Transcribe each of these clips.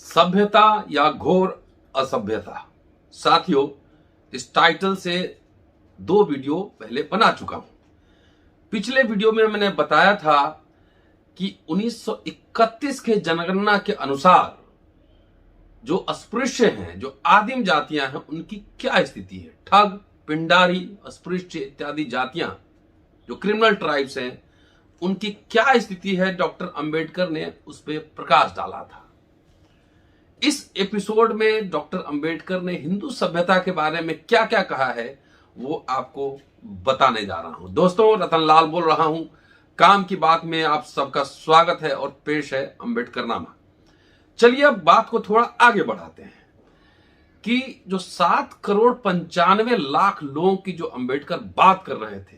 सभ्यता या घोर असभ्यता। साथियों, इस टाइटल से 2 वीडियो पहले बना चुका हूं। पिछले वीडियो में मैंने बताया था कि 1931 के जनगणना के अनुसार जो अस्पृश्य हैं, जो आदिम जातियां हैं, उनकी क्या स्थिति है। ठग, पिंडारी, अस्पृश्य इत्यादि जातियां जो क्रिमिनल ट्राइब्स हैं, उनकी क्या स्थिति है, डॉक्टर अंबेडकर ने उस पर प्रकाश डाला था। इस एपिसोड में डॉक्टर अंबेडकर ने हिंदू सभ्यता के बारे में क्या क्या कहा है वो आपको बताने जा रहा हूं। दोस्तों, रतनलाल बोल रहा हूं। काम की बात में आप सबका स्वागत है और पेश है अंबेडकरनामा। चलिए अब बात को थोड़ा आगे बढ़ाते हैं कि जो 7,95,00,000 लोगों की जो अंबेडकर बात कर रहे थे,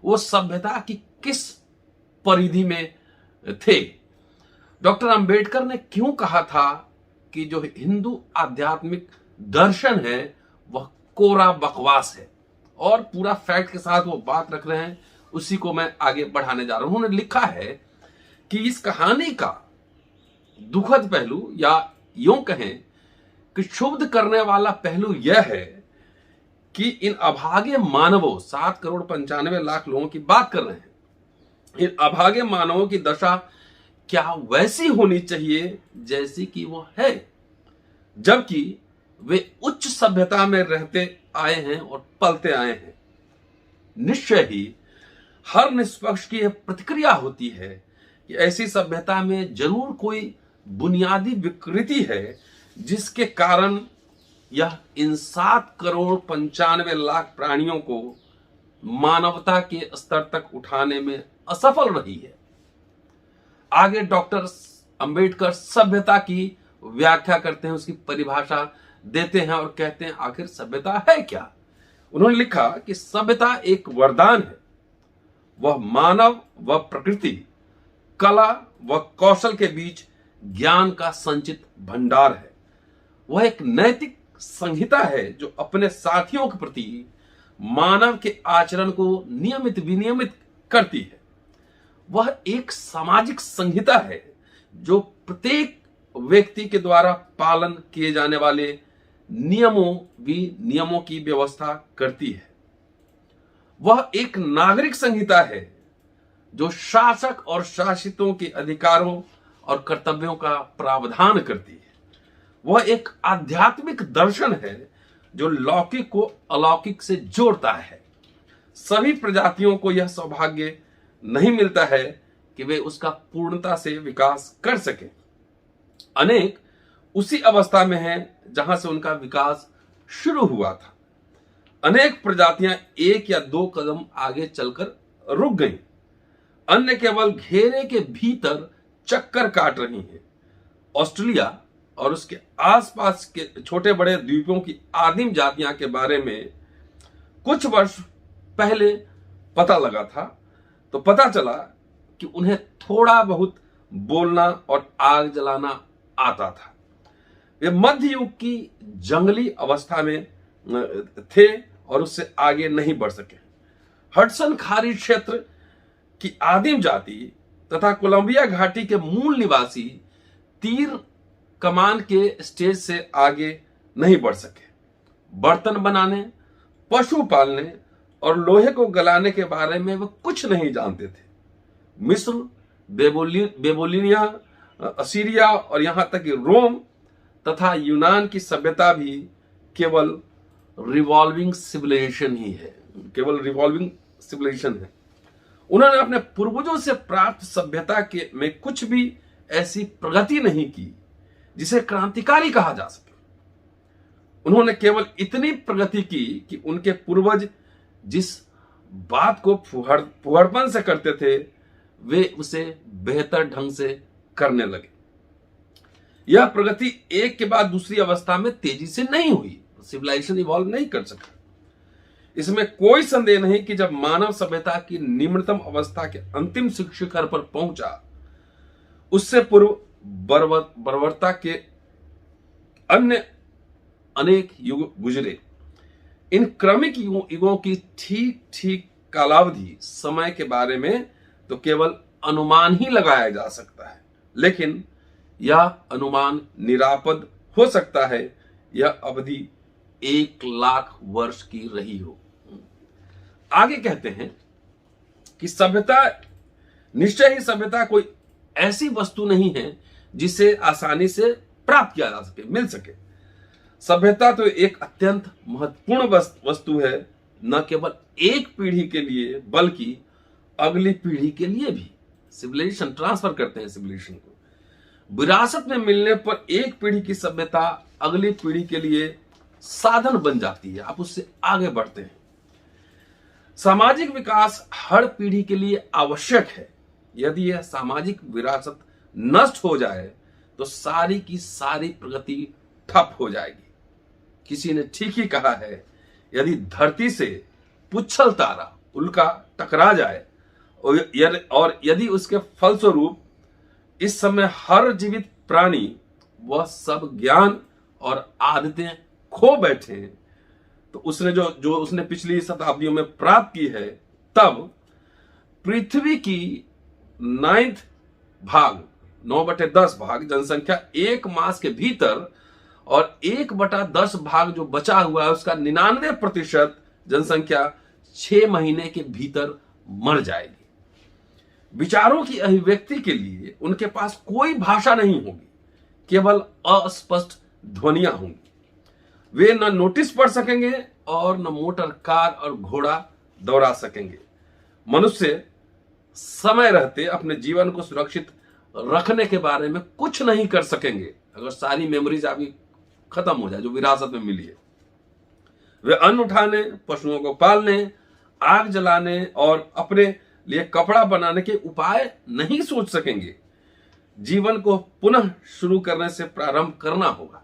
वो सभ्यता की किस परिधि में थे। डॉक्टर अंबेडकर ने क्यों कहा था कि जो हिंदू आध्यात्मिक दर्शन है वह कोरा बकवास है, और पूरा फैक्ट के साथ वो बात रख रहे हैं, उसी को मैं आगे बढ़ाने जा रहा हूं। उन्होंने लिखा है कि इस कहानी का दुखद पहलू, या यूं कहें कि क्षुब्ध करने वाला पहलू यह है कि इन अभागे मानवों, 7,95,00,000 लोगों की बात कर रहे हैं, इन अभागे मानवों की दशा क्या वैसी होनी चाहिए जैसी कि वो है, जबकि वे उच्च सभ्यता में रहते आए हैं और पलते आए हैं। निश्चय ही हर निष्पक्ष की यह प्रतिक्रिया होती है कि ऐसी सभ्यता में जरूर कोई बुनियादी विकृति है जिसके कारण यह इन 7,95,00,000 प्राणियों को मानवता के स्तर तक उठाने में असफल रही है। आगे डॉक्टर अंबेडकर सभ्यता की व्याख्या करते हैं, उसकी परिभाषा देते हैं और कहते हैं आखिर सभ्यता है क्या। उन्होंने लिखा कि सभ्यता एक वरदान है। वह मानव व प्रकृति, कला व कौशल के बीच ज्ञान का संचित भंडार है। वह एक नैतिक संहिता है जो अपने साथियों के प्रति मानव के आचरण को नियमित विनियमित करती है। वह एक सामाजिक संहिता है जो प्रत्येक व्यक्ति के द्वारा पालन किए जाने वाले नियमों की व्यवस्था करती है। वह एक नागरिक संहिता है जो शासक और शासितों के अधिकारों और कर्तव्यों का प्रावधान करती है। वह एक आध्यात्मिक दर्शन है जो लौकिक को अलौकिक से जोड़ता है। सभी प्रजातियों को यह सौभाग्य नहीं मिलता है कि वे उसका पूर्णता से विकास कर सके। अनेक उसी अवस्था में हैं जहां से उनका विकास शुरू हुआ था। अनेक प्रजातियां 1 या 2 कदम आगे चलकर रुक गईं। अन्य केवल घेरे के भीतर चक्कर काट रही हैं। ऑस्ट्रेलिया और उसके आसपास के छोटे बड़े द्वीपों की आदिम जातियां के बारे में कुछ वर्ष पहले पता लगा था, तो पता चला कि उन्हें थोड़ा बहुत बोलना और आग जलाना आता था। वे मध्य युग की जंगली अवस्था में थे और उससे आगे नहीं बढ़ सके। हडसन खाड़ी क्षेत्र की आदिम जाति तथा कोलंबिया घाटी के मूल निवासी तीर कमान के स्टेज से आगे नहीं बढ़ सके। बर्तन बनाने, पशु पालने और लोहे को गलाने के बारे में वे कुछ नहीं जानते थे। मिस्र, बेबोलिनिया, असीरिया और यहां तक कि रोम तथा यूनान की सभ्यता भी केवल रिवॉल्विंग सिविलाइजेशन ही है, केवल रिवॉल्विंग सिविलाइजेशन है। उन्होंने अपने पूर्वजों से प्राप्त सभ्यता के में कुछ भी ऐसी प्रगति नहीं की जिसे क्रांतिकारी कहा जा सके। उन्होंने केवल इतनी प्रगति की कि उनके पूर्वज जिस बात को फुहड़पन से करते थे वे उसे बेहतर ढंग से करने लगे। यह प्रगति एक के बाद दूसरी अवस्था में तेजी से नहीं हुई। सिविलाइजेशन इवॉल्व नहीं कर सका। इसमें कोई संदेह नहीं कि जब मानव सभ्यता की निम्नतम अवस्था के अंतिम शिखर पर पहुंचा, उससे पूर्व बर्बरता के अन्य अनेक युग गुजरे। इन क्रमिक युगों की ठीक ठीक कालावधि समय के बारे में तो केवल अनुमान ही लगाया जा सकता है, लेकिन यह अनुमान निरापद हो सकता है यह अवधि 1,00,000 वर्ष की रही हो। आगे कहते हैं कि सभ्यता, निश्चय ही सभ्यता कोई ऐसी वस्तु नहीं है जिसे आसानी से प्राप्त किया जा सके, मिल सके। सभ्यता तो एक अत्यंत महत्वपूर्ण वस्तु है, न केवल एक पीढ़ी के लिए बल्कि अगली पीढ़ी के लिए भी। सिविलाइजेशन ट्रांसफर करते हैं सिविलाइजेशन को। विरासत में मिलने पर एक पीढ़ी की सभ्यता अगली पीढ़ी के लिए साधन बन जाती है, आप उससे आगे बढ़ते हैं। सामाजिक विकास हर पीढ़ी के लिए आवश्यक है। यदि यह सामाजिक विरासत नष्ट हो जाए तो सारी की सारी प्रगति ठप हो जाएगी। किसी ने ठीक ही कहा है, यदि धरती से पुच्छल तारा उल्का टकरा जाए और यदि उसके फलस्वरूप इस समय हर जीवित प्राणी वह सब ज्ञान और आदतें खो बैठे, तो उसने जो उसने पिछली शताब्दियों में प्राप्त की है, तब पृथ्वी की 9/10 भाग जनसंख्या एक मास के भीतर और 1/10 भाग जो बचा हुआ है उसका 99% जनसंख्या 6 महीने के भीतर मर जाएगी। विचारों की अभिव्यक्ति के लिए उनके पास कोई भाषा नहीं होगी, केवल अस्पष्ट ध्वनियां होंगी। वे न नोटिस पढ़ सकेंगे और न मोटर कार और घोड़ा दौड़ा सकेंगे। मनुष्य समय रहते अपने जीवन को सुरक्षित रखने के बारे में कुछ नहीं कर सकेंगे अगर सारी मेमोरीज अभी खत्म हो जाए जो विरासत में मिली है। वे अन्न उठाने, पशुओं को पालने, आग जलाने और अपने लिए कपड़ा बनाने के उपाय नहीं सोच सकेंगे। जीवन को पुनः शुरू करने से प्रारंभ करना होगा।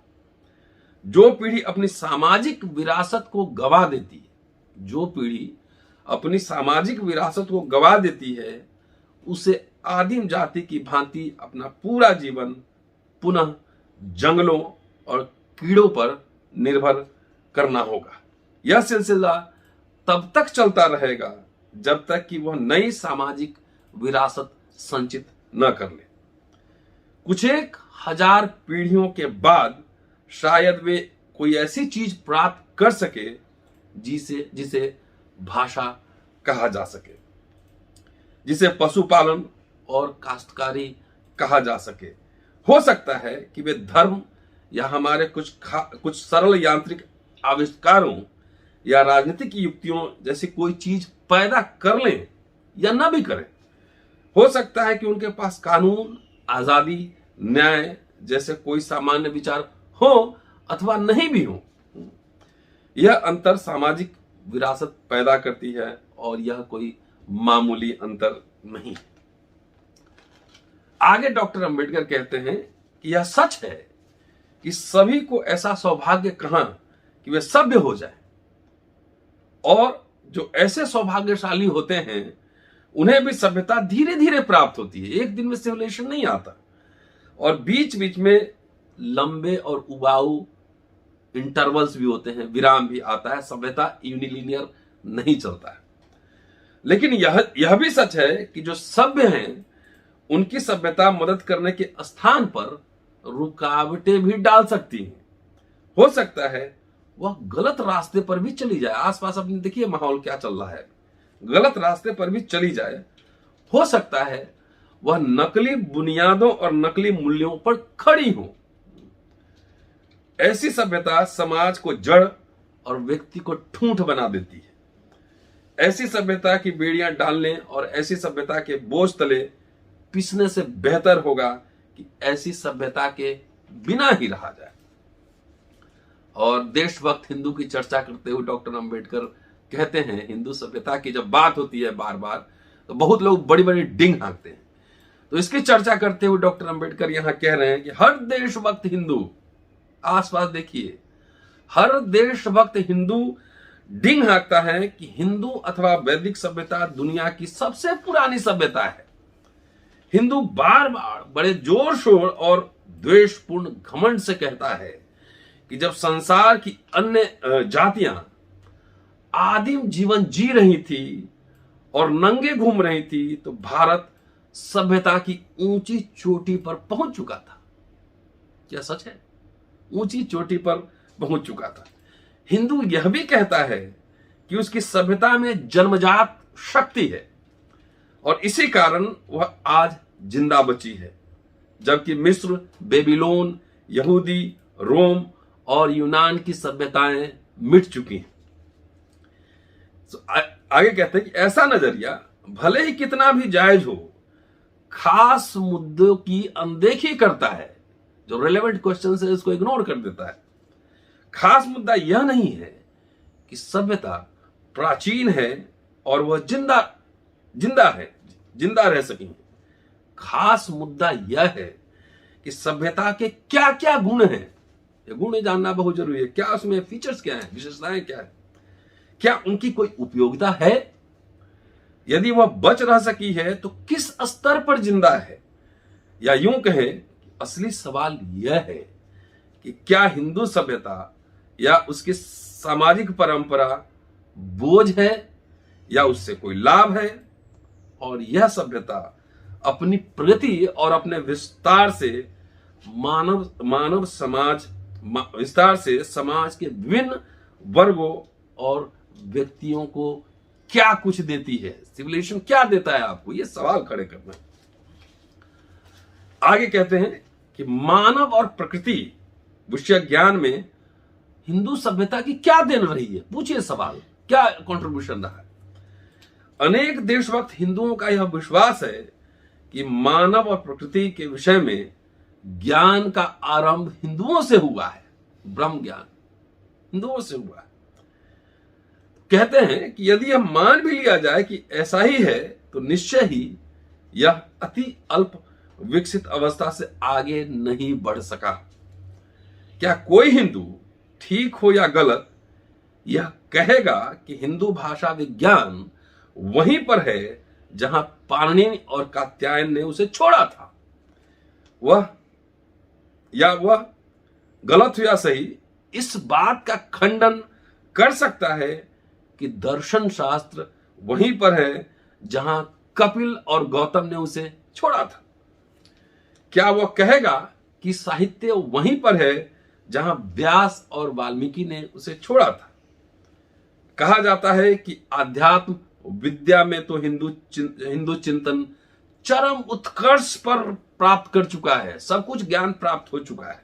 जो पीढ़ी अपनी सामाजिक विरासत को गवा देती है, जो पीढ़ी अपनी सामाजिक विरासत को गवा देती है, उसे आदिम जाति की भांति अपना पूरा जीवन पुनः जंगलों और कीड़ों पर निर्भर करना होगा। यह सिलसिला तब तक चलता रहेगा जब तक कि वह नई सामाजिक विरासत संचित न कर ले। कुछ 1,000 पीढ़ियों के बाद शायद वे कोई ऐसी चीज प्राप्त कर सके जिसे भाषा कहा जा सके, जिसे पशुपालन और काश्तकारी कहा जा सके। हो सकता है कि वे धर्म या हमारे कुछ सरल यांत्रिक आविष्कारों या राजनीतिक युक्तियों जैसी कोई चीज पैदा कर लें या न भी करें। हो सकता है कि उनके पास कानून, आजादी, न्याय जैसे कोई सामान्य विचार हो अथवा नहीं भी हो। यह अंतर सामाजिक विरासत पैदा करती है और यह कोई मामूली अंतर नहीं। आगे डॉक्टर अंबेडकर कहते हैं कि यह सच है कि सभी को ऐसा सौभाग्य कहां कि वे सभ्य हो जाए, और जो ऐसे सौभाग्यशाली होते हैं उन्हें भी सभ्यता धीरे धीरे प्राप्त होती है। एक दिन में सिविलाइजेशन नहीं आता, और बीच बीच में लंबे और उबाऊ इंटरवल्स भी होते हैं, विराम भी आता है। सभ्यता यूनिलीनियर नहीं चलता है। लेकिन यह भी सच है कि जो सभ्य हैं उनकी सभ्यता मदद करने के स्थान पर रुकावटें भी डाल सकती हैं। हो सकता है वह गलत रास्ते पर भी चली जाए। आसपास अपने देखिए माहौल क्या चल रहा है, गलत रास्ते पर भी चली जाए। हो सकता है वह नकली बुनियादों और नकली मूल्यों पर खड़ी हो। ऐसी सभ्यता समाज को जड़ और व्यक्ति को ठूंठ बना देती है। ऐसी सभ्यता की बेड़ियां डालने और ऐसी सभ्यता के बोझ तले पिसने से बेहतर होगा कि ऐसी सभ्यता के बिना ही रहा जाए। और देशभक्त हिंदू की चर्चा करते हुए डॉक्टर अंबेडकर कहते हैं, हिंदू सभ्यता की जब बात होती है बार बार तो बहुत लोग बड़ी बड़ी डिंग हाँकते हैं। तो इसकी चर्चा करते हुए डॉक्टर अंबेडकर यहां कह रहे हैं कि हर देशभक्त हिंदू, आसपास देखिए, हर देशभक्त हिंदू डिंग हाँकता है कि हिंदू अथवा वैदिक सभ्यता दुनिया की सबसे पुरानी सभ्यता है। हिंदू बार बार बड़े जोर शोर और द्वेषपूर्ण घमंड से कहता है कि जब संसार की अन्य जातियां आदिम जीवन जी रही थी और नंगे घूम रही थी तो भारत सभ्यता की ऊंची चोटी पर पहुंच चुका था। क्या सच है? ऊंची चोटी पर पहुंच चुका था। हिंदू यह भी कहता है कि उसकी सभ्यता में जन्मजात शक्ति है और इसी कारण वह आज जिंदा बची है, जबकि मिस्र, बेबीलोन, यहूदी, रोम और यूनान की सभ्यताएं मिट चुकी हैं। आगे कहते हैं कि ऐसा नजरिया भले ही कितना भी जायज हो, खास मुद्दों की अनदेखी करता है। जो रेलेवेंट क्वेश्चन है उसको इग्नोर कर देता है। खास मुद्दा यह नहीं है कि सभ्यता प्राचीन है और वह जिंदा रह सकी। खास मुद्दा यह है कि सभ्यता के क्या क्या गुण हैं। ये गुण जानना बहुत जरूरी है। क्या उसमें फीचर्स क्या हैं, विशेषताएं क्या है, क्या उनकी कोई उपयोगिता है? यदि वह बच रह सकी है तो किस स्तर पर जिंदा है? या यूं कहें, असली सवाल यह है कि क्या हिंदू सभ्यता या उसकी सामाजिक परंपरा बोझ है या उससे कोई लाभ है? और यह सभ्यता अपनी प्रगति और अपने विस्तार से समाज के विभिन्न वर्गों और व्यक्तियों को क्या कुछ देती है? सिविलाइजेशन क्या देता है आपको? ये सवाल खड़े करना है। आगे कहते हैं कि मानव और प्रकृति विषय ज्ञान में हिंदू सभ्यता की क्या देन रही है? पूछिए सवाल, क्या कंट्रीब्यूशन रहा है? अनेक देशभक्त हिंदुओं का यह विश्वास है कि मानव और प्रकृति के विषय में ज्ञान का आरंभ हिंदुओं से हुआ है। ब्रह्म ज्ञान हिंदुओं से हुआ है। कहते हैं कि यदि यह मान भी लिया जाए कि ऐसा ही है तो निश्चय ही यह अति अल्प विकसित अवस्था से आगे नहीं बढ़ सका। क्या कोई हिंदू, ठीक हो या गलत, यह कहेगा कि हिंदू भाषा विज्ञान वहीं पर है जहां पाणिनि और कात्यायन ने उसे छोड़ा था? वह गलत हो या सही, इस बात का खंडन कर सकता है कि दर्शन शास्त्र वहीं पर है जहां कपिल और गौतम ने उसे छोड़ा था? क्या वह कहेगा कि साहित्य वहीं पर है जहां व्यास और वाल्मीकि ने उसे छोड़ा था? कहा जाता है कि आध्यात्म विद्या में तो हिंदू चिंतन चरम उत्कर्ष पर प्राप्त कर चुका है, सब कुछ ज्ञान प्राप्त हो चुका है।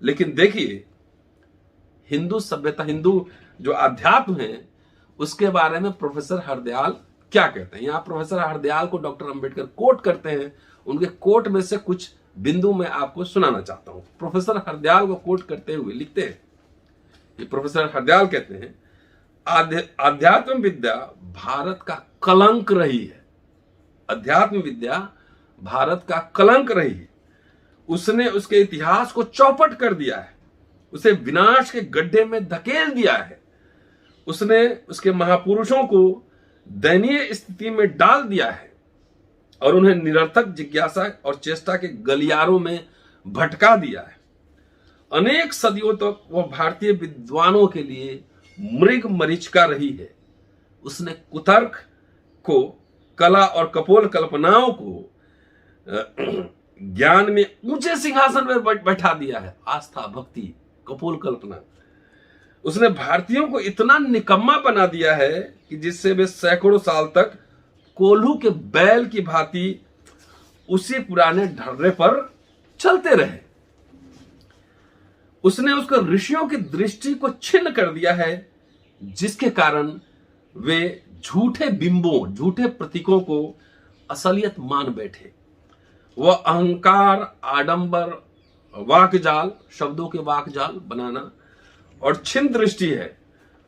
लेकिन देखिए, हिंदू सभ्यता, हिंदू जो अध्यात्म है, उसके बारे में प्रोफेसर हरदयाल क्या कहते हैं? यहां प्रोफेसर हरदयाल को डॉक्टर अंबेडकर कोट करते हैं। उनके कोट में से कुछ बिंदु मैं आपको सुनाना चाहता हूं। प्रोफेसर हरदयाल को कोट करते हुए लिखते हैं कि प्रोफेसर हरदयाल कहते हैं, आध्यात्म विद्या भारत का कलंक रही है। अध्यात्म विद्या भारत का कलंक रही है। उसने उसके इतिहास को चौपट कर दिया है, उसे विनाश के गड्ढे में धकेल दिया है। उसने उसके महापुरुषों को दयनीय स्थिति में डाल दिया है और उन्हें निरर्थक जिज्ञासा और चेष्टा के गलियारों में भटका दिया है। अनेक सदियों तक वह भारतीय विद्वानों के लिए मृग मरीचिका रही है। उसने कुतर्क को, कला और कपोल कल्पनाओं को ज्ञान में ऊंचे सिंहासन पर बैठा दिया है। आस्था, भक्ति, कपोल कल्पना। उसने भारतीयों को इतना निकम्मा बना दिया है कि जिससे वे सैकड़ों साल तक कोल्हू के बैल की भांति उसी पुराने ढर्रे पर चलते रहे। उसने उसको ऋषियों की दृष्टि को छिन्न कर दिया है, जिसके कारण वे झूठे बिंबों, झूठे प्रतीकों को असलियत मान बैठे। वह अहंकार, आडंबर, वाकजाल, शब्दों के वाकजाल बनाना और छिन्न दृष्टि है।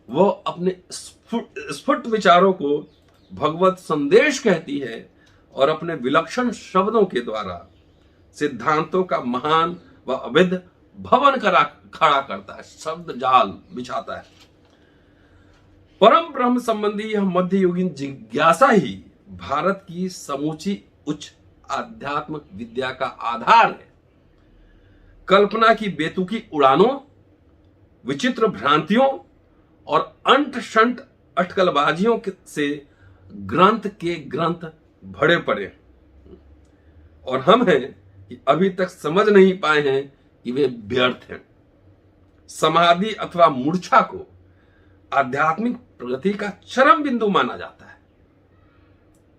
वह अपने स्फुट विचारों को भगवत संदेश कहती है और अपने विलक्षण शब्दों के द्वारा सिद्धांतों का महान व अवैध भवन खड़ा करता है, शब्द जाल बिछाता है। परम ब्रह्म संबंधी यह मध्ययुगीन जिज्ञासा ही भारत की समूची उच्च आध्यात्मिक विद्या का आधार है। कल्पना की बेतुकी उड़ानों, विचित्र भ्रांतियों और अंट शंट अटकलबाजियों से ग्रंथ के ग्रंथ भरे पड़े और हम हैं कि अभी तक समझ नहीं पाए हैं कि वे व्यर्थ हैं। समाधि अथवा मूर्छा को आध्यात्मिक प्रगति का चरम बिंदु माना जाता है।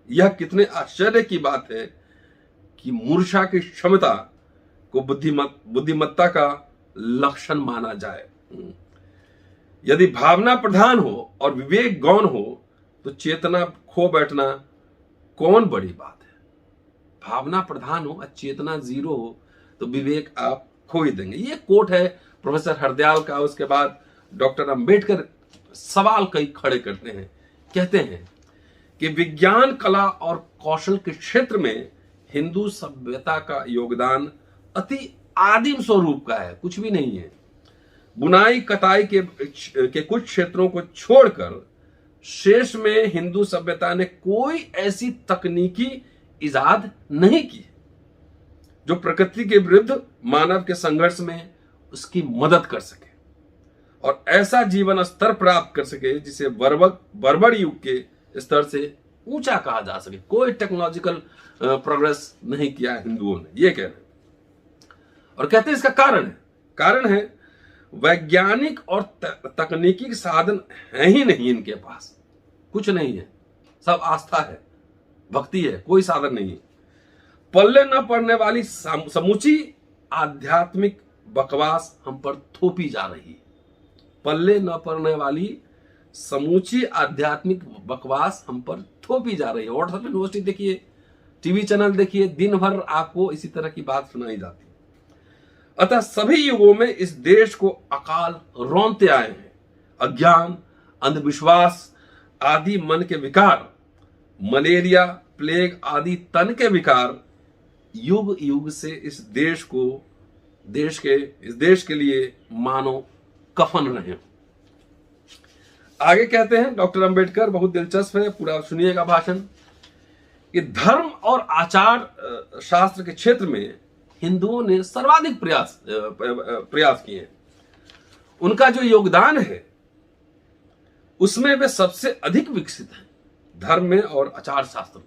यह कितने आश्चर्य की बात है कि मूर्छा की क्षमता को बुद्धिमत्ता का लक्षण माना जाए। यदि भावना प्रधान हो और विवेक गौण हो तो चेतना खो बैठना कौन बड़ी बात है। भावना प्रधान हो और चेतना जीरो हो तो विवेक आप खो ही देंगे। ये कोट है प्रोफेसर हरदयाल का। उसके बाद डॉक्टर अंबेडकर सवाल कई खड़े करते हैं, कहते हैं कि विज्ञान, कला और कौशल के क्षेत्र में हिंदू सभ्यता का योगदान अति आदिम स्वरूप का है, कुछ भी नहीं है। बुनाई कताई के कुछ क्षेत्रों को छोड़कर शेष में हिंदू सभ्यता ने कोई ऐसी तकनीकी इजाद नहीं की जो प्रकृति के विरुद्ध मानव के संघर्ष में उसकी मदद कर सके और ऐसा जीवन स्तर प्राप्त कर सके जिसे बर्बर युग के स्तर से ऊंचा कहा जा सके। कोई टेक्नोलॉजिकल प्रोग्रेस नहीं किया हिंदुओं ने, ये कह रहे हैं। और कहते हैं इसका कारण है वैज्ञानिक और तकनीकी साधन है ही नहीं, इनके पास कुछ नहीं है, सब आस्था है, भक्ति है, कोई साधन नहीं है। पल्ले न पड़ने वाली समूची आध्यात्मिक बकवास हम पर थोपी जा रही है। पल्ले न पड़ने वाली समूची आध्यात्मिक बकवास हम पर थोपी जा रही है। व्हाट्सएप यूनिवर्सिटी देखिए, टीवी चैनल देखिए, दिन भर आपको इसी तरह की बात सुनाई जाती है। अतः सभी युगों में इस देश को अकाल रौंदते आए हैं। अज्ञान, अंधविश्वास आदि मन के विकार, मलेरिया, प्लेग आदि तन के विकार युग युग से इस देश के लिए मानो कफन रहे। आगे कहते हैं डॉक्टर अंबेडकर, बहुत दिलचस्प है, पूरा सुनिएगा भाषण, कि धर्म और आचार शास्त्र के क्षेत्र में हिंदुओं ने सर्वाधिक प्रयास किए हैं। उनका जो योगदान है उसमें वे सबसे अधिक विकसित हैं, धर्म में और आचार शास्त्र में।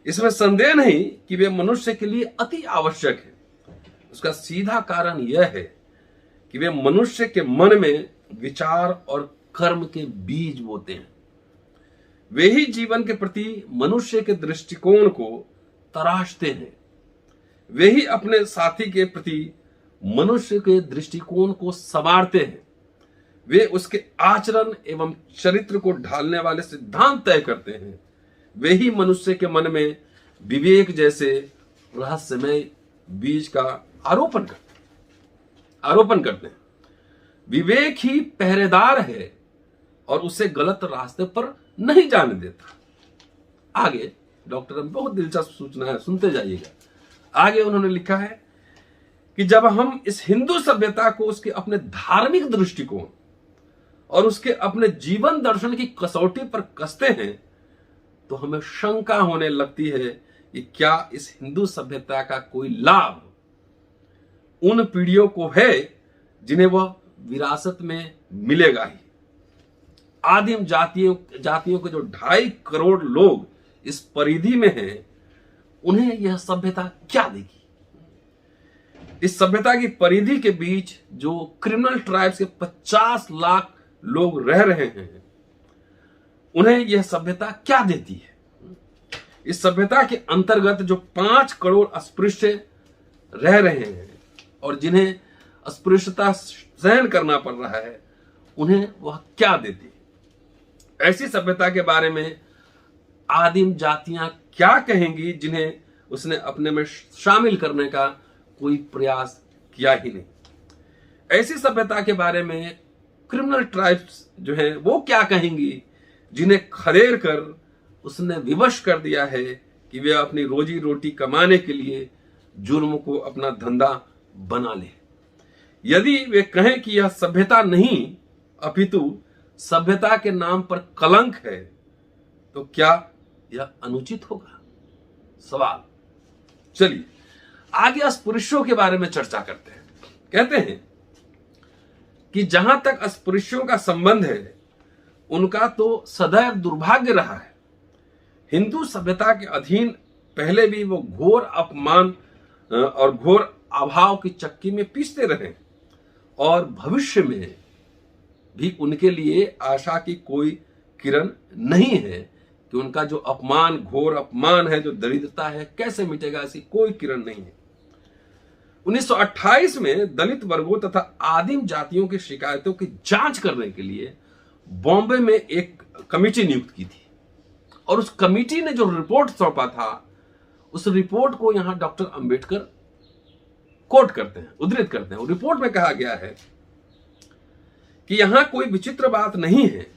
इसमें संदेह नहीं कि वे मनुष्य के लिए अति आवश्यक है। उसका सीधा कारण यह है कि वे मनुष्य के मन में विचार और कर्म के बीज बोते हैं। वे ही जीवन के प्रति मनुष्य के दृष्टिकोण को तराशते हैं। वे ही अपने साथी के प्रति मनुष्य के दृष्टिकोण को संवारते हैं। वे उसके आचरण एवं चरित्र को ढालने वाले सिद्धांत तय करते हैं। वे ही मनुष्य के मन में विवेक जैसे रहस्यमय बीज का आरोपण करते हैं। विवेक ही पहरेदार है और उसे गलत रास्ते पर नहीं जाने देता। आगे डॉक्टर बहुत दिलचस्प सूचना है, सुनते जाइएगा। आगे उन्होंने लिखा है कि जब हम इस हिंदू सभ्यता को उसके अपने धार्मिक दृष्टिकोण और उसके अपने जीवन दर्शन की कसौटी पर कसते हैं तो हमें शंका होने लगती है कि क्या इस हिंदू सभ्यता का कोई लाभ उन पीढ़ियों को है जिन्हें वह विरासत में मिलेगा ही। आदिम जातियों के जो 2.5 करोड़ लोग इस परिधि में हैं, उन्हें यह सभ्यता क्या देगी। इस सभ्यता की परिधि के बीच जो क्रिमिनल ट्राइब्स के 50 लाख लोग रह रहे हैं, उन्हें यह सभ्यता क्या देती है। इस सभ्यता के अंतर्गत जो 5 करोड़ अस्पृश्य रह रहे हैं और जिन्हें अस्पृश्यता सहन करना पड़ रहा है, उन्हें वह क्या देती है। ऐसी सभ्यता के बारे में आदिम जातियां क्या कहेंगी जिन्हें उसने अपने में शामिल करने का कोई प्रयास किया ही नहीं। ऐसी सभ्यता के बारे में क्रिमिनल ट्राइब्स जो हैं वो क्या कहेंगी जिन्हें खदेड़ कर उसने विवश कर दिया है कि वे अपनी रोजी रोटी कमाने के लिए जुर्म को अपना धंधा बना ले। यदि वे कहें कि यह सभ्यता नहीं अपितु सभ्यता के नाम पर कलंक है तो क्या यह अनुचित होगा? सवाल। चलिए आगे अस्पृश्यों के बारे में चर्चा करते हैं। कहते हैं कि जहां तक अस्पृश्यों का संबंध है उनका तो सदैव दुर्भाग्य रहा है। हिंदू सभ्यता के अधीन पहले भी वो घोर अपमान और घोर अभाव की चक्की में पीसते रहें और भविष्य में भी उनके लिए आशा की कोई किरण नहीं है कि उनका जो अपमान, घोर अपमान है, जो दरिद्रता है, कैसे मिटेगा, ऐसी कोई किरण नहीं है। 1928 में दलित वर्गों तथा आदिम जातियों की शिकायतों की जांच करने के लिए बॉम्बे में एक कमेटी नियुक्त की थी और उस कमेटी ने जो रिपोर्ट सौंपा था, उस रिपोर्ट को यहां डॉक्टर अंबेडकर कोट करते हैं, उद्धृत करते हैं। रिपोर्ट में कहा गया है कि यहां कोई विचित्र बात नहीं है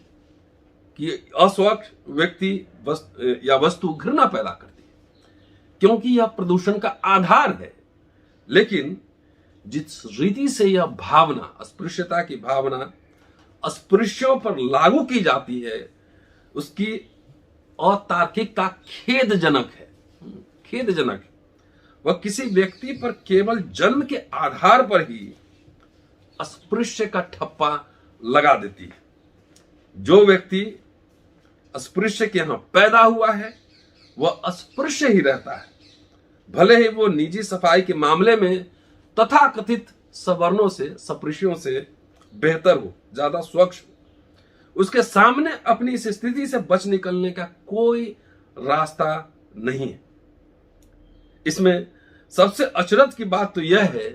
कि अस्वच्छ व्यक्ति या वस्तु घृणा पैदा करती है, क्योंकि यह प्रदूषण का आधार है। लेकिन जिस रीति से यह भावना, अस्पृश्यता की भावना अस्पृश्यों पर लागू की जाती है, उसकी अतार्किकता खेदजनक है, खेदजनक है। वह किसी व्यक्ति पर केवल जन्म के आधार पर ही अस्पृश्य का ठप्पा लगा देती है। जो व्यक्ति अस्पृश्य के यहां पैदा हुआ है वह अस्पृश्य ही रहता है, भले ही वो निजी सफाई के मामले में तथाकथित सवर्णों से, सपृश्यों से बेहतर हो, ज्यादा स्वच्छ हो। उसके सामने अपनी इस स्थिति से बच निकलने का कोई रास्ता नहीं है। इसमें सबसे अचरज की बात तो यह है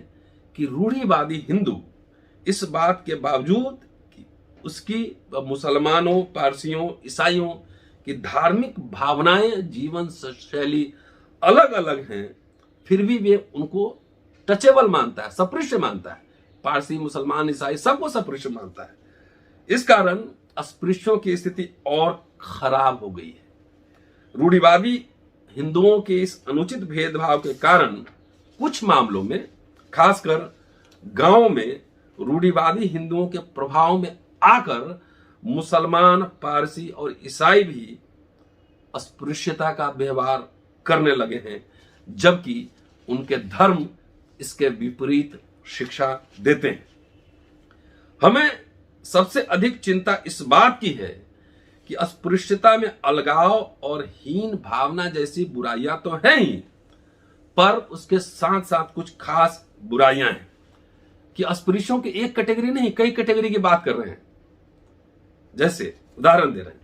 कि रूढ़िवादी हिंदू इस बात के बावजूद कि उसकी मुसलमानों, पारसियों, ईसाइयों की धार्मिक भावनाएं, जीवन शैली अलग अलग हैं, फिर भी वे उनको टचेबल मानता है, सपृश्य मानता है। पारसी, मुसलमान, ईसाई सबको सपृश्य मानता है। इस कारण अस्पृश्यों की स्थिति और खराब हो गई है। रूढ़िवादी हिंदुओं के इस अनुचित भेदभाव के कारण कुछ मामलों में, खासकर गांव में, रूढ़िवादी हिंदुओं के प्रभाव में आकर मुसलमान, पारसी और ईसाई भी अस्पृश्यता का व्यवहार करने लगे हैं, जबकि उनके धर्म इसके विपरीत शिक्षा देते हैं। हमें सबसे अधिक चिंता इस बात की है कि अस्पृश्यता में अलगाव और हीन भावना जैसी बुराइयां तो हैं ही, पर उसके साथ साथ कुछ खास बुराइयां हैं कि अस्पृश्यों की एक कैटेगरी नहीं, कई कैटेगरी की बात कर रहे हैं। जैसे उदाहरण दे रहे हैं,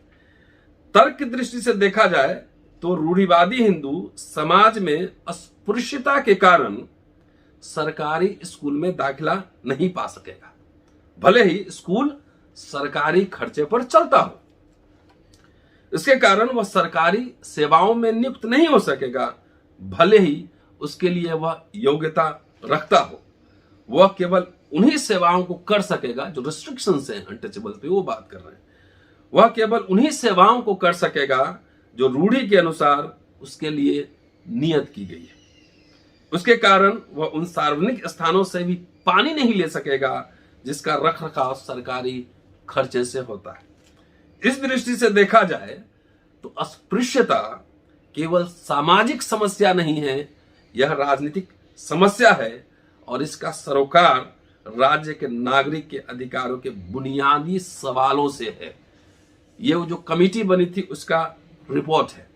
तर्क की दृष्टि से देखा जाए तो रूढ़िवादी हिंदू समाज में अस्पृश्यता के कारण सरकारी स्कूल में दाखिला नहीं पा सकेगा, भले ही स्कूल सरकारी खर्चे पर चलता हो। इसके कारण वह सरकारी सेवाओं में नियुक्त नहीं हो सकेगा, भले ही उसके लिए वह योग्यता रखता हो। वह केवल उन्हीं सेवाओं को कर सकेगा जो रिस्ट्रिक्शंस हैं, अनटचेबल पे वो बात कर रहे हैं। वह केवल उन्हीं सेवाओं को कर सकेगा जो रूढ़ी के अनुसार उसके लिए नियत की गई है। उसके कारण वह उन सार्वजनिक स्थानों से भी पानी नहीं ले सकेगा जिसका रखरखाव सरकारी खर्चे से होता है। इस दृष्टि से देखा जाए तो अस्पृश्यता केवल सामाजिक समस्या नहीं है, यह राजनीतिक समस्या है और इसका सरोकार राज्य के नागरिक के अधिकारों के बुनियादी सवालों से है। ये जो कमेटी बनी थी उसका रिपोर्ट है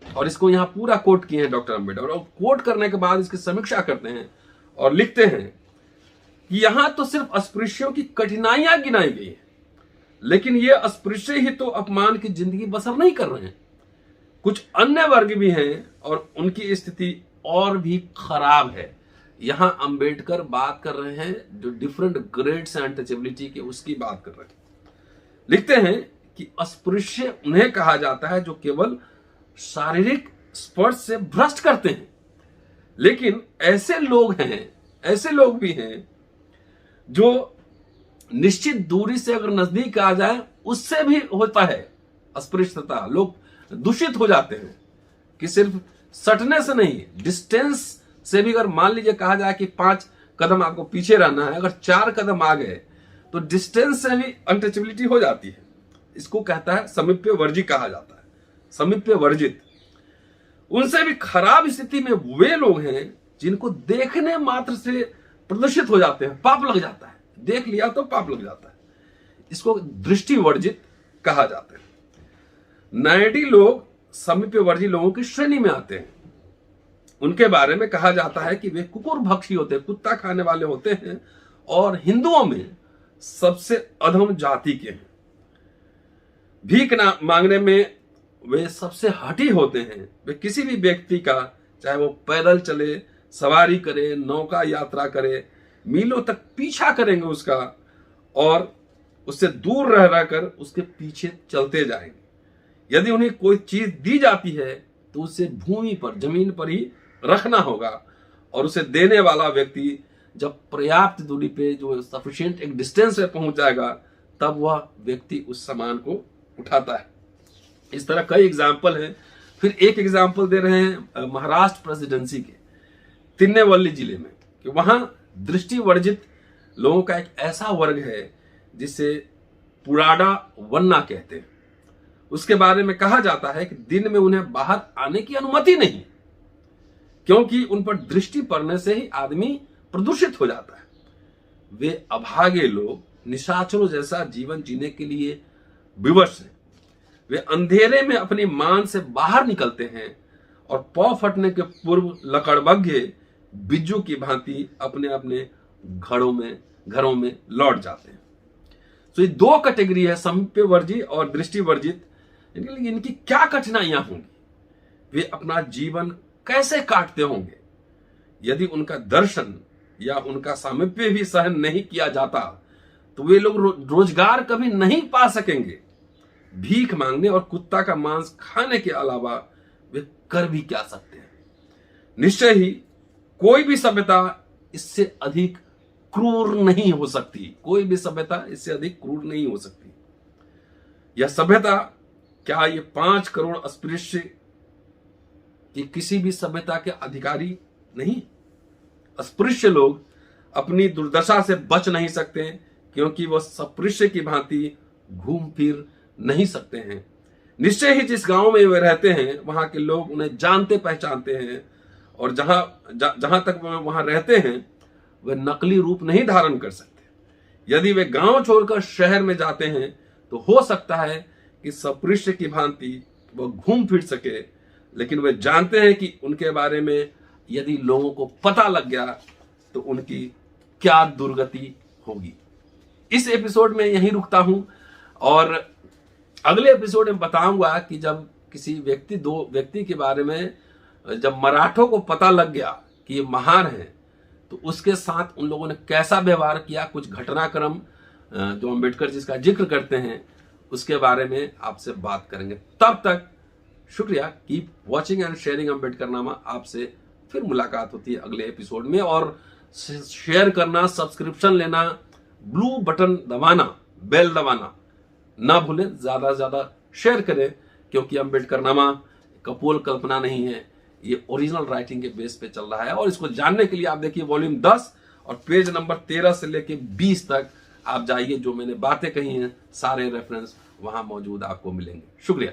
और इसको यहां पूरा कोट किए हैं डॉक्टर अंबेडकर। और कोट करने के बाद इसकी समीक्षा करते हैं और लिखते हैं कि यहां तो सिर्फ अस्पृश्यों की कठिनाइयां गिनाई गई है, लेकिन ये अस्पृश्य ही तो अपमान की जिंदगी बसर नहीं कर रहे हैं। कुछ अन्य वर्ग भी हैं और उनकी स्थिति और भी खराब है। यहां अंबेडकर बात कर रहे हैं जो डिफरेंट ग्रेड्स एंड अनटचेबिलिटी के, उसकी बात कर रहे हैं। लिखते हैं कि अस्पृश्य उन्हें कहा जाता है जो केवल शारीरिक स्पर्श से भ्रष्ट करते हैं, लेकिन ऐसे लोग भी हैं जो निश्चित दूरी से अगर नजदीक आ जाए उससे भी होता है अस्पृश्यता। लोग दूषित हो जाते हैं कि सिर्फ सटने से नहीं, डिस्टेंस से भी। अगर मान लीजिए कहा जाए कि 5 कदम आपको पीछे रहना है, अगर 4 कदम आ गए तो डिस्टेंस से भी अनटचेबिलिटी हो जाती है। इसको कहता है समीप्य वर्जी कहा जाता है, समीप्य वर्जित। उनसे भी खराब स्थिति में वे लोग हैं जिनको देखने मात्र से प्रदूषित हो जाते हैं, पाप लग जाता है। देख लिया तो पाप लग जाता है, इसको दृष्टि वर्जित कहा जाता है। नायडी लोग समीप्य वर्जी लोगों की श्रेणी में आते हैं। उनके बारे में कहा जाता है कि वे कुकुर भक्षी होते हैं, कुत्ता खाने वाले होते हैं और हिंदुओं में सबसे अधम जाति के हैं। भीख मांगने में वे सबसे हठी होते हैं। वे किसी भी व्यक्ति का, चाहे वो पैदल चले, सवारी करे, नौका यात्रा करे, मीलों तक पीछा करेंगे उसका और उससे दूर रह रहकर उसके पीछे चलते जाएंगे। यदि उन्हें कोई चीज दी जाती है तो उसे भूमि पर, जमीन पर ही रखना होगा और उसे देने वाला व्यक्ति जब पर्याप्त दूरी पे, जो सफिशिएंट एक डिस्टेंस पे पहुंच जाएगा, तब वह व्यक्ति उस सामान को उठाता है। इस तरह कई एग्जाम्पल हैं। फिर एक एग्जाम्पल दे रहे हैं महाराष्ट्र प्रेसिडेंसी के तिन्नेवल्ली जिले में, कि वहां दृष्टि वर्जित लोगों का एक ऐसा वर्ग है जिसे पुराडा वन्ना कहते हैं। उसके बारे में कहा जाता है कि दिन में उन्हें बाहर आने की अनुमति नहीं, क्योंकि उन पर दृष्टि पड़ने से ही आदमी प्रदूषित हो जाता है। वे अभागे लोग निशाचरों जैसा जीवन जीने के लिए विवश हैं। वे अंधेरे में अपनी मान से बाहर निकलते हैं और पौ फटने के पूर्व लकड़बग्घे बिज्जू की भांति अपने अपने घरों में लौट जाते हैं। तो ये दो कैटेगरी है, समीप्य वर्जित और दृष्टि वर्जित। इनकी क्या कठिनाइयां होंगी, वे अपना जीवन कैसे काटते होंगे यदि उनका दर्शन या उनका सामीप्य भी सहन नहीं किया जाता, तो वे लोग रोजगार कभी नहीं पा सकेंगे। भीख मांगने और कुत्ता का मांस खाने के अलावा वे कर भी क्या सकते हैं। निश्चय ही कोई भी सभ्यता इससे अधिक क्रूर नहीं हो सकती। कोई भी सभ्यता इससे अधिक क्रूर नहीं हो सकती। यह सभ्यता, क्या ये 5 करोड़ अस्पृश्य कि किसी भी सभ्यता के अधिकारी नहीं? अस्पृश्य लोग अपनी दुर्दशा से बच नहीं सकते, क्योंकि वह सपृश्य की भांति घूम फिर नहीं सकते हैं। निश्चय ही जिस गांव में वे रहते हैं, वहां के लोग उन्हें जानते पहचानते हैं, और जहां तक वे वहां रहते हैं, वे नकली रूप नहीं धारण कर सकते। यदि वे गांव छोड़कर शहर में जाते हैं, तो हो सकता है कि सपृश्य की भांति वह घूम फिर सके, लेकिन वे जानते हैं कि उनके बारे में यदि लोगों को पता लग गया तो उनकी क्या दुर्गति होगी। इस एपिसोड में यहीं रुकता हूं और अगले एपिसोड में बताऊंगा कि जब किसी दो व्यक्ति के बारे में जब मराठों को पता लग गया कि ये महान है, तो उसके साथ उन लोगों ने कैसा व्यवहार किया, कुछ घटनाक्रम जो अम्बेडकर जिसका जिक्र करते हैं, उसके बारे में आपसे बात करेंगे। तब तक शुक्रिया। Keep watching and sharing Ambedkarnama. आपसे फिर मुलाकात होती है अगले एपिसोड में। और शेयर करना, सब्सक्रिप्शन लेना, ब्लू बटन दबाना, बेल दबाना ना भूलें। ज्यादा से ज्यादा शेयर करें, क्योंकि अम्बेडकरनामा कपोल कल्पना नहीं है, ये ओरिजिनल राइटिंग के बेस पे चल रहा है। और इसको जानने के लिए आप देखिए वॉल्यूम 10 और पेज नंबर 13 से लेके 20 तक आप जाइए। जो मैंने बातें कही हैं, सारे रेफरेंस वहां मौजूद आपको मिलेंगे। शुक्रिया।